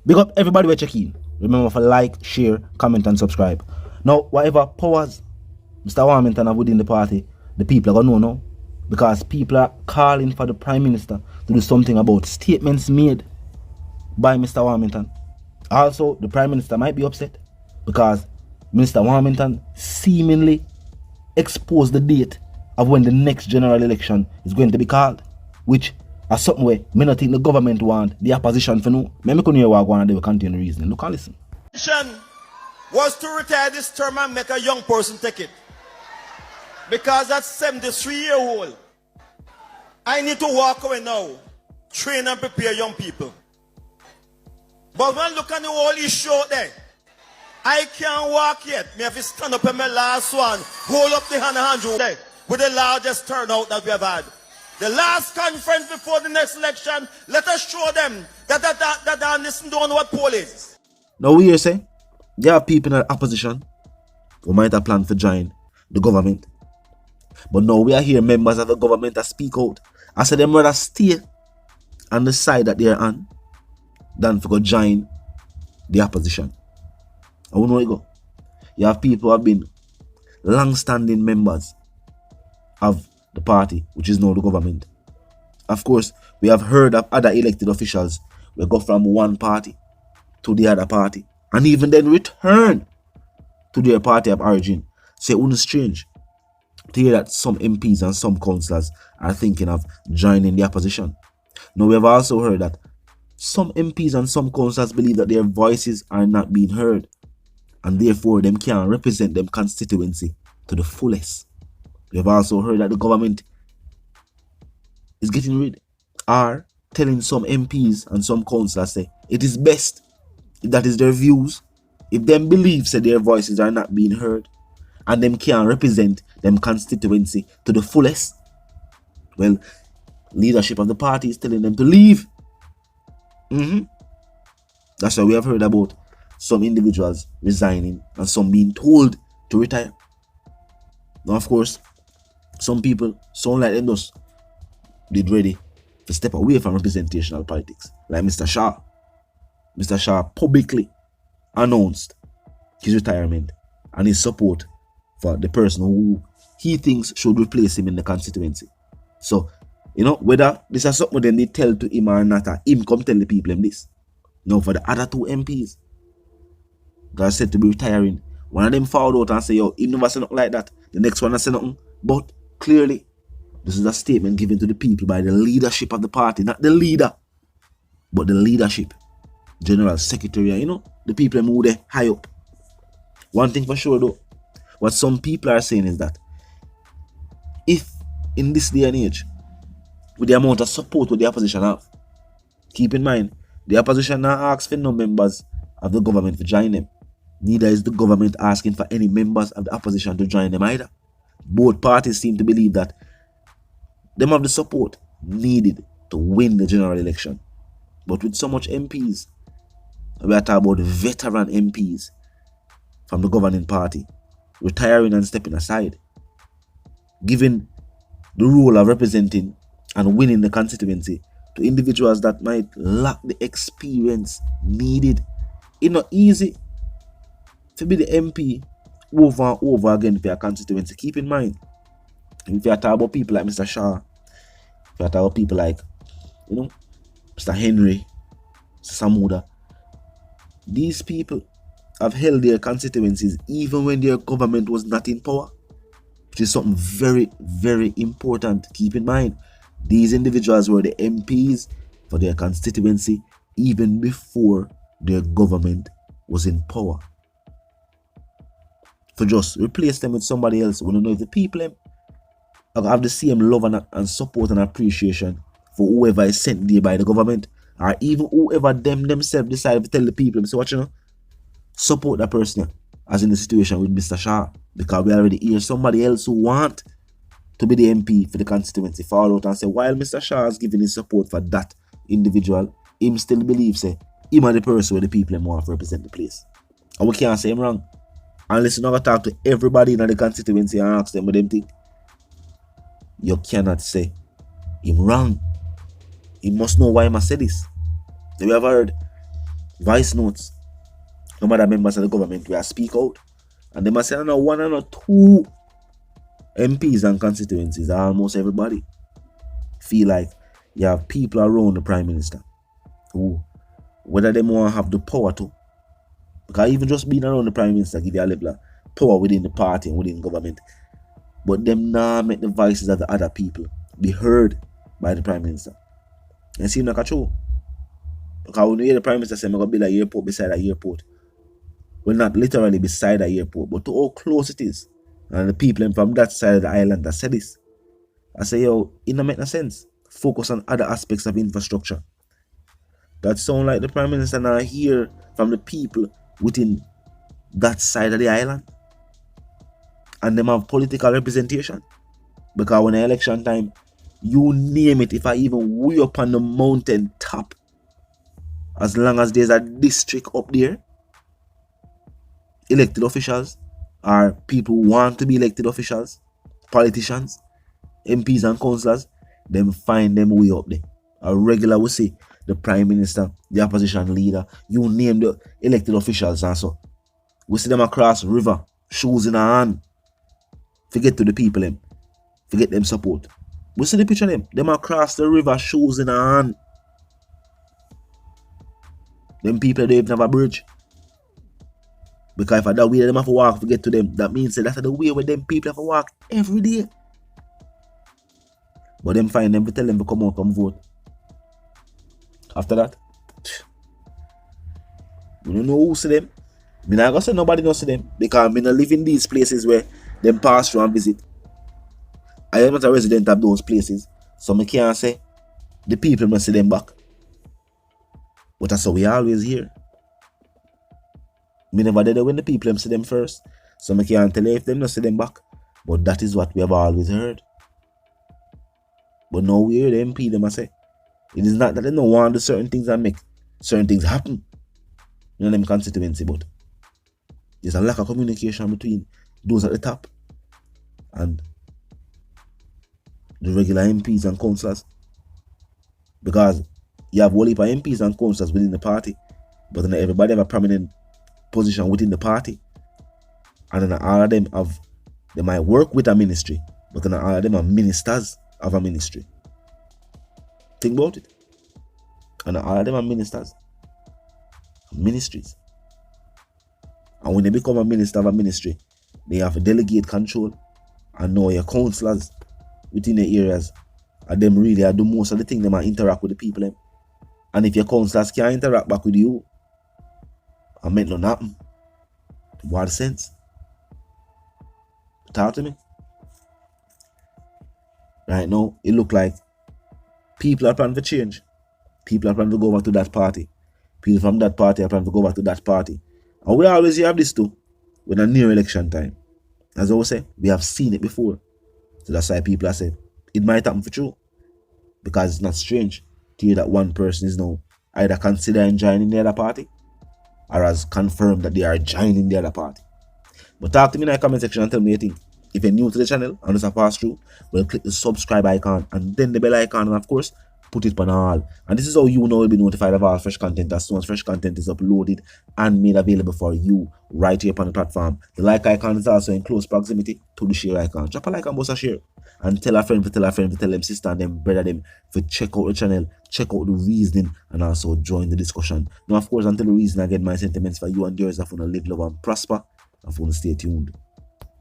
Big up everybody we're checking. Remember to like, share, comment and subscribe. Now, whatever powers Mr. Warmington have within the party, the people are going to know now. Because people are calling for the Prime Minister to do something about statements made by Mr. Warmington. Also, the Prime Minister might be upset because Mr. Warmington seemingly exposed the date of when the next general election is going to be called, which are something where me not think the government want the opposition for no. Me couldn't hear what and they will continue reasoning. Look and listen. Was to retire this term and make a young person take it. Because at 73-year-old, I need to walk away now, train and prepare young people. But when I look at the whole issue out there, I can't walk yet. Me have to stand up in my last one, hold up the hand there with the largest turnout that we have had. The last conference before the next election, let us show them that they listen to what poll is. Now we hear say, there are people in the opposition who might have planned to join the government. But now we are here members of the government that speak out. I said them rather stay on the side that they're on than to go join the opposition. I won't know it go. You have people who have been long-standing members of the party, which is now the government. Of course, we have heard of other elected officials who go from one party to the other party and even then return to their party of origin. So it wouldn't strange to hear that some MPs and some councillors are thinking of joining the opposition. Now we have also heard that some MPs and some councillors believe that their voices are not being heard and therefore them can't represent them constituency to the fullest. We have also heard that the government is getting rid or telling some MPs and some councillors say it is best, if that is their views, if them believes that their voices are not being heard and them can't represent them constituency to the fullest, well, leadership of the party is telling them to leave. That's why we have heard about some individuals resigning and some being told to retire. Now, of course, some people sound like them just did ready to step away from representational politics, like Mr. Shah. Mr. Shah publicly announced his retirement and his support for the person who he thinks should replace him in the constituency. So, you know, whether this is something they tell to him or not, him come tell the people him this. Now, for the other two MPs that are said to be retiring, one of them found out and say, yo, he never said nothing like that. The next one has said nothing. But clearly, this is a statement given to the people by the leadership of the party, not the leader, but the leadership. General Secretary, you know, the people who are high up. One thing for sure though, what some people are saying is that if in this day and age, with the amount of support that the opposition have, keep in mind, the opposition now asks for no members of the government to join them. Neither is the government asking for any members of the opposition to join them either. Both parties seem to believe that them have the support needed to win the general election. But with so much MPs, we are talking about veteran MPs from the governing party retiring and stepping aside, giving the role of representing and winning the constituency to individuals that might lack the experience needed. It's not easy to be the MP over and over again for your constituency. Keep in mind, if you are talking about people like Mr. Shah, if you are talking about people like, you know, Mr. Henry, Mr. Samuda, these people have held their constituencies even when their government was not in power, which is something very, very important. Keep in mind, these individuals were the MPs for their constituency even before their government was in power. For just replace them with somebody else, we don't know if the people have the same love and support and appreciation for whoever is sent there by the government, or even whoever themselves decide to tell the people, so what, you know, support that person, as in the situation with Mr. Shah, because we already hear somebody else who want to be the MP for the constituency fall out and say, while Mr. Shah is giving his support for that individual, him still believes him are the person where the people want to represent the place. And we can't say him wrong. Unless you never talk to everybody in the constituency and ask them what them think, you cannot say him wrong. He must know why he must say this. We have heard voice notes. Some other members of the government will speak out. And they must say, no, one or two MPs and constituencies, almost everybody, feel like you have people around the Prime Minister who, whether they want to have the power to, because even just being around the Prime Minister give you a level of power within the party and within government, but them now make the voices of the other people be heard by the Prime Minister. And see, like a true. Because when you hear the Prime Minister say, I'm going to build an airport beside an airport, well, not literally beside an airport, but to how close it is. And the people from that side of the island that said this, I say, yo, it don't make no sense. Focus on other aspects of infrastructure. That sound like the Prime Minister now hear from the people within that side of the island. And them have political representation. Because when the election time, you name it, if I even way up on the mountain top, as long as there's a district up there, elected officials or people who want to be elected officials, politicians, MPs and councillors, them find them way up there. A regular will say the Prime Minister, the opposition leader, you name the elected officials and so. We see them across the river, shoes in our hand. Forget to the people them. Forget them support. We see the picture of them across the river, shoes in our hand. Them people don't even have a bridge. Because if that way them have to walk to get to them, that means that's the way where them people have to walk every day. But them find them to tell them to come out, come vote. After that, we don't know who see them. I'm not gonna say nobody knows see them because I live in these places where them pass through and visit. I am not a resident of those places, so I can't say the people must see them back. But that's how we always hear. Me never did it when the people see them first, so I can't tell you if them not see them back. But that is what we have always heard. But now we hear the MP them say. It is not that they don't want to do certain things and make certain things happen in them constituency, but there's a lack of communication between those at the top and the regular MPs and councillors. Because you have a whole heap of MPs and councillors within the party, but then everybody have a prominent position within the party. And then all of them they might work with a ministry, but then all of them are ministers of a ministry. Think about it. And all of them are ministers. Ministries. And when they become a minister of a ministry, they have to delegate control and know your councillors within the areas. And them really do most of the things, they might interact with the people. And if your councillors can't interact back with you, I meant nothing happen. What sense? Talk to me. Right now, it look like people are planning to change. People are planning to go back to that party. People from that party are planning to go back to that party. And we always have this too when a near election time. As I always say, we have seen it before. So that's why people are saying it might happen for true. Because it's not strange to hear that one person is now either considering joining the other party or has confirmed that they are joining the other party. But talk to me in the comment section and tell me what you think. If you're new to the channel and just a pass through, well, click the subscribe icon and then the bell icon, and of course put it on all. And this is how you know will be notified of all fresh content as soon as fresh content is uploaded and made available for you right here upon the platform. The like icon is also in close proximity to the share icon. Drop a like and bust a share. And tell a friend to tell a friend to tell them sister and them brother them to check out the channel, check out the reasoning, and also join the discussion. Now, of course, until the reason, I get my sentiments for you and yours, I want to live, love, and prosper. I want to stay tuned.